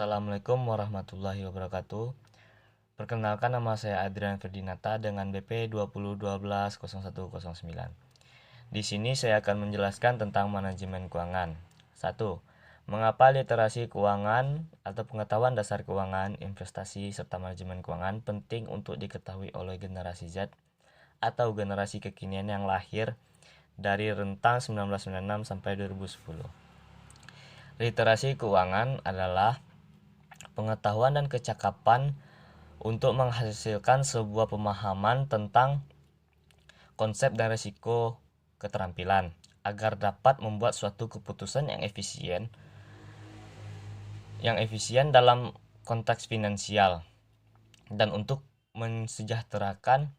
Assalamualaikum warahmatullahi wabarakatuh. Perkenalkan, nama saya Adrian Ferdinata dengan BP 20120109. Di sini saya akan menjelaskan tentang manajemen keuangan. 1. Mengapa literasi keuangan atau pengetahuan dasar keuangan, investasi, serta manajemen keuangan penting untuk diketahui oleh generasi Z atau generasi kekinian yang lahir dari rentang 1996 sampai 2010. Literasi keuangan adalah pengetahuan dan kecakapan untuk menghasilkan sebuah pemahaman tentang konsep dan risiko keterampilan agar dapat membuat suatu keputusan yang efisien dalam konteks finansial dan untuk mensejahterakan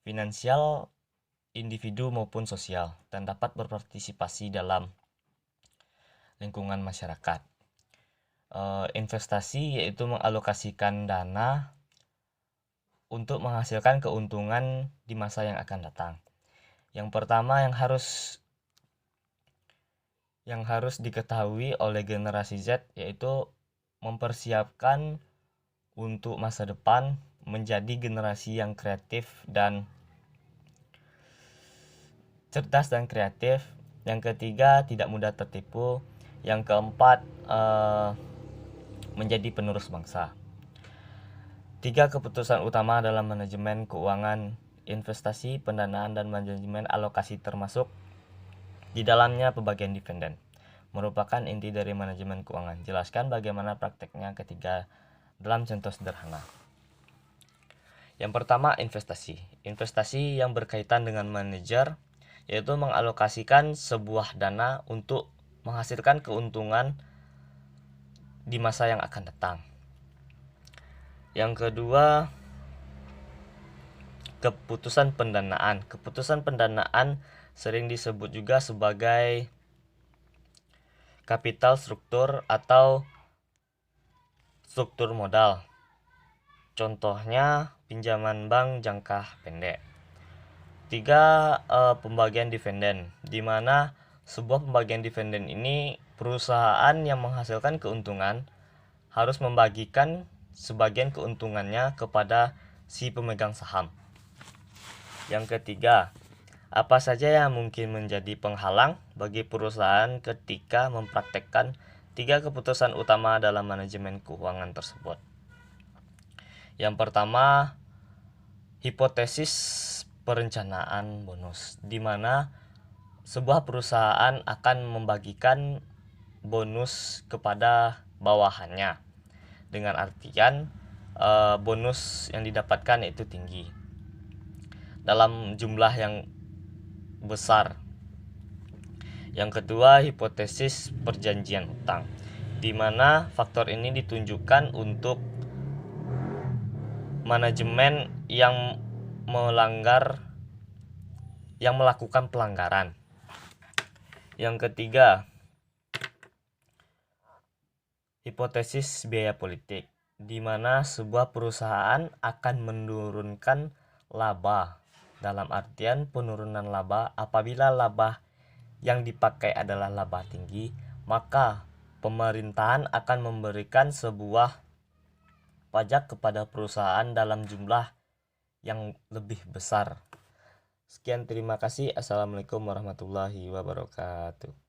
finansial individu maupun sosial dan dapat berpartisipasi dalam lingkungan masyarakat. Investasi yaitu mengalokasikan dana untuk menghasilkan keuntungan di masa yang akan datang. Yang pertama yang harus diketahui oleh generasi Z yaitu mempersiapkan untuk masa depan menjadi generasi yang kreatif dan cerdas dan kreatif. Yang ketiga, tidak mudah tertipu. Yang keempat, menjadi penerus bangsa. 3 keputusan utama dalam manajemen keuangan, investasi, pendanaan, dan manajemen alokasi termasuk di dalamnya pembagian dividen merupakan inti dari manajemen keuangan. Jelaskan bagaimana prakteknya ketiga dalam contoh sederhana. Yang pertama, investasi. Investasi yang berkaitan dengan manajer yaitu mengalokasikan sebuah dana untuk menghasilkan keuntungan di masa yang akan datang. Yang kedua, keputusan pendanaan. Keputusan pendanaan sering disebut juga sebagai kapital struktur atau struktur modal. Contohnya pinjaman bank jangka pendek. 3. Pembagian dividen, di mana sebuah pembagian dividen ini perusahaan yang menghasilkan keuntungan harus membagikan sebagian keuntungannya kepada si pemegang saham. Yang ketiga, apa saja yang mungkin menjadi penghalang bagi perusahaan ketika mempraktekkan 3 keputusan utama dalam manajemen keuangan tersebut. Yang pertama, hipotesis perencanaan bonus, di mana sebuah perusahaan akan membagikan bonus kepada bawahannya dengan artian bonus yang didapatkan itu tinggi dalam jumlah yang besar. Yang kedua, hipotesis perjanjian hutang, di mana faktor ini ditunjukkan untuk manajemen yang melakukan pelanggaran. Yang ketiga, hipotesis biaya politik, di mana sebuah perusahaan akan menurunkan laba, dalam artian penurunan laba apabila laba yang dipakai adalah laba tinggi, maka pemerintahan akan memberikan sebuah pajak kepada perusahaan dalam jumlah yang lebih besar. Sekian, terima kasih. Assalamualaikum warahmatullahi wabarakatuh.